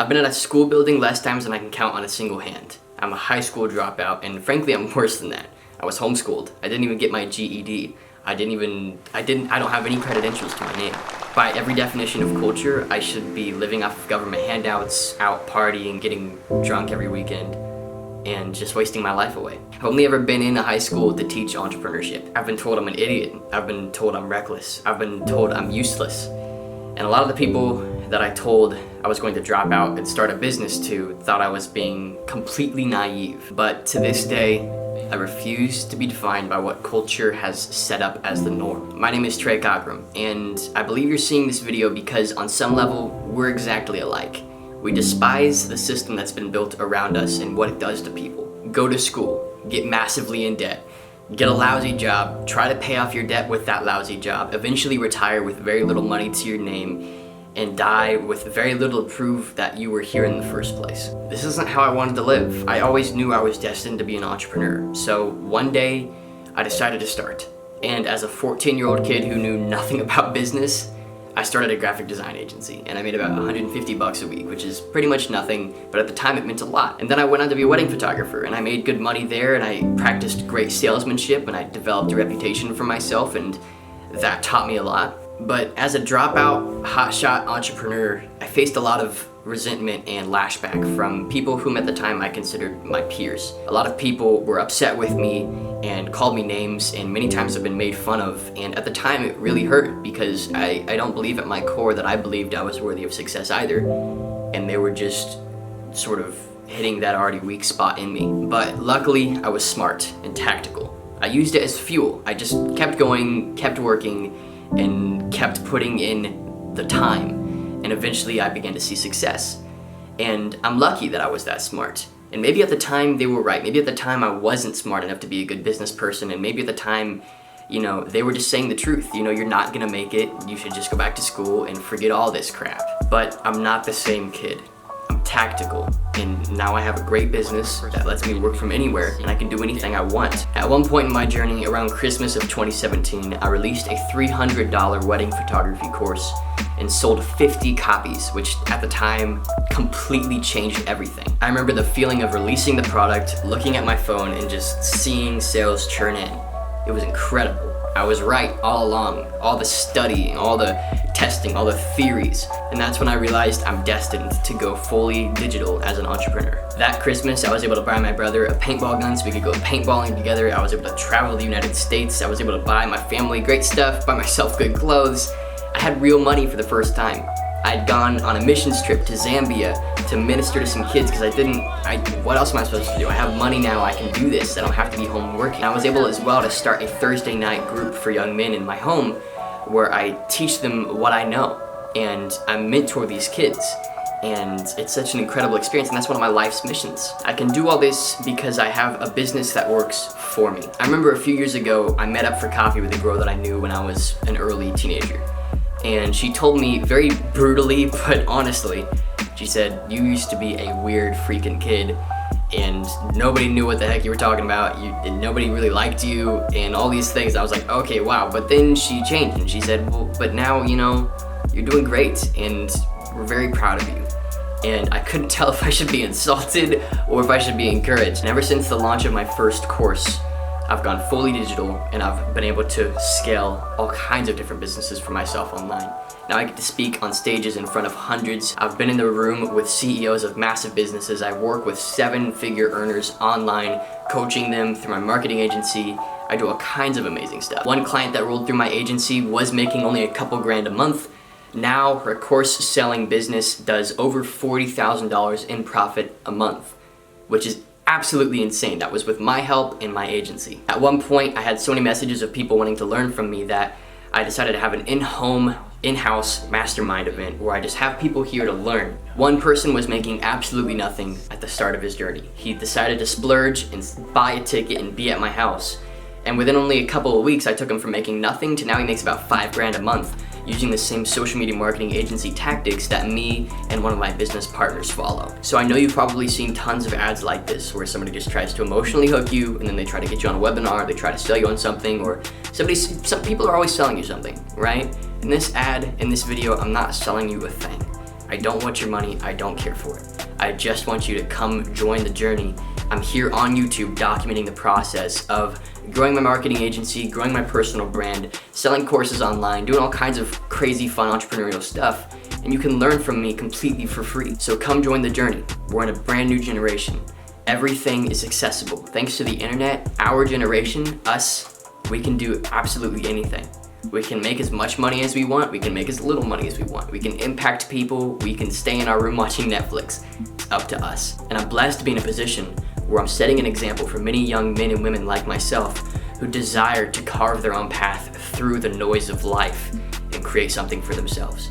I've been at a school building less times than I can count on a single hand. I'm a high school dropout, and frankly, I'm worse than that. I was homeschooled. I didn't even get my GED. I don't have any credentials to my name. By every definition of culture, I should be living off of government handouts, out partying, getting drunk every weekend, and just wasting my life away. I've only ever been in a high school to teach entrepreneurship. I've been told I'm an idiot. I've been told I'm reckless. I've been told I'm useless. And a lot of the people that I told I was going to drop out and start a business to thought I was being completely naive. But to this day, I refuse to be defined by what culture has set up as the norm. My name is Trey Cockrum, and I believe you're seeing this video because on some level, we're exactly alike. We despise the system that's been built around us and what it does to people. Go to school, get massively in debt, get a lousy job, try to pay off your debt with that lousy job, eventually retire with very little money to your name, and die with very little to prove that you were here in the first place. This isn't how I wanted to live. I always knew I was destined to be an entrepreneur. So one day, I decided to start. And as a 14-year-old kid who knew nothing about business, I started a graphic design agency, and I made about 150 bucks a week, which is pretty much nothing, but at the time it meant a lot. And then I went on to be a wedding photographer, and I made good money there, and I practiced great salesmanship, and I developed a reputation for myself, and that taught me a lot. But as a dropout, hotshot entrepreneur, I faced a lot of resentment and lashback from people whom at the time I considered my peers. A lot of people were upset with me and called me names, and many times I've been made fun of, and at the time it really hurt because I don't believe at my core that I believed I was worthy of success either, and they were just sort of hitting that already weak spot in me. But luckily, I was smart and tactical. I used it as fuel. I just kept going, kept working, and kept putting in the time, and eventually I began to see success. And I'm lucky that I was that smart. And maybe at the time they were right. Maybe at the time I wasn't smart enough to be a good business person, and maybe at the time, they were just saying the truth. You're not gonna make it, you should just go back to school and forget all this crap. But I'm not the same kid. I'm tactical, and now I have a great business that lets me work from anywhere, and I can do anything I want. At one point in my journey, around Christmas of 2017, I released a $300 wedding photography course and sold 50 copies, which at the time completely changed everything. I remember the feeling of releasing the product, looking at my phone, and just seeing sales churn in. It was incredible. I was right all along. All the studying, all the testing, all the theories. And that's when I realized I'm destined to go fully digital as an entrepreneur. That Christmas, I was able to buy my brother a paintball gun so we could go paintballing together. I was able to travel to the United States. I was able to buy my family great stuff, buy myself good clothes. I had real money for the first time. I'd gone on a missions trip to Zambia to minister to some kids because what else am I supposed to do? I have money now, I can do this, I don't have to be home working. I was able as well to start a Thursday night group for young men in my home where I teach them what I know, and I mentor these kids, and it's such an incredible experience, and that's one of my life's missions. I can do all this because I have a business that works for me. I remember a few years ago, I met up for coffee with a girl that I knew when I was an early teenager. And she told me very brutally, but honestly, she said, "You used to be a weird freaking kid, and nobody knew what the heck you were talking about, and nobody really liked you, and all these things." I was like, okay, wow. But then she changed, and she said, "Well, but now, you're doing great, and we're very proud of you." And I couldn't tell if I should be insulted or if I should be encouraged. And ever since the launch of my first course, I've gone fully digital, and I've been able to scale all kinds of different businesses for myself online. Now I get to speak on stages in front of hundreds. I've been in the room with CEOs of massive businesses. I work with 7-figure earners online, coaching them through my marketing agency. I do all kinds of amazing stuff. One client that rolled through my agency was making only a couple grand a month. Now her course selling business does over $40,000 in profit a month, which is absolutely insane. That was with my help and my agency. At one point, I had so many messages of people wanting to learn from me that I decided to have an in-house mastermind event where I just have people here to learn. One person was making absolutely nothing at the start of his journey. He decided to splurge and buy a ticket and be at my house. And within only a couple of weeks, I took him from making nothing to now he makes about 5 grand a month, using the same social media marketing agency tactics that me and one of my business partners follow. So I know you've probably seen tons of ads like this where somebody just tries to emotionally hook you, and then they try to get you on a webinar, they try to sell you on something, or some people are always selling you something, right? In this ad, in this video, I'm not selling you a thing. I don't want your money, I don't care for it. I just want you to come join the journey. I'm here on YouTube documenting the process of growing my marketing agency, growing my personal brand, selling courses online, doing all kinds of crazy fun entrepreneurial stuff, and you can learn from me completely for free. So come join the journey. We're in a brand new generation. Everything is accessible. Thanks to the internet, our generation, us, we can do absolutely anything. We can make as much money as we want, we can make as little money as we want, we can impact people, we can stay in our room watching Netflix. It's up to us. And I'm blessed to be in a position where I'm setting an example for many young men and women like myself who desire to carve their own path through the noise of life and create something for themselves.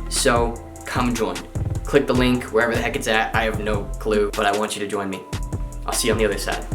So come join. Click the link wherever the heck it's at. I have no clue, but I want you to join me. I'll see you on the other side.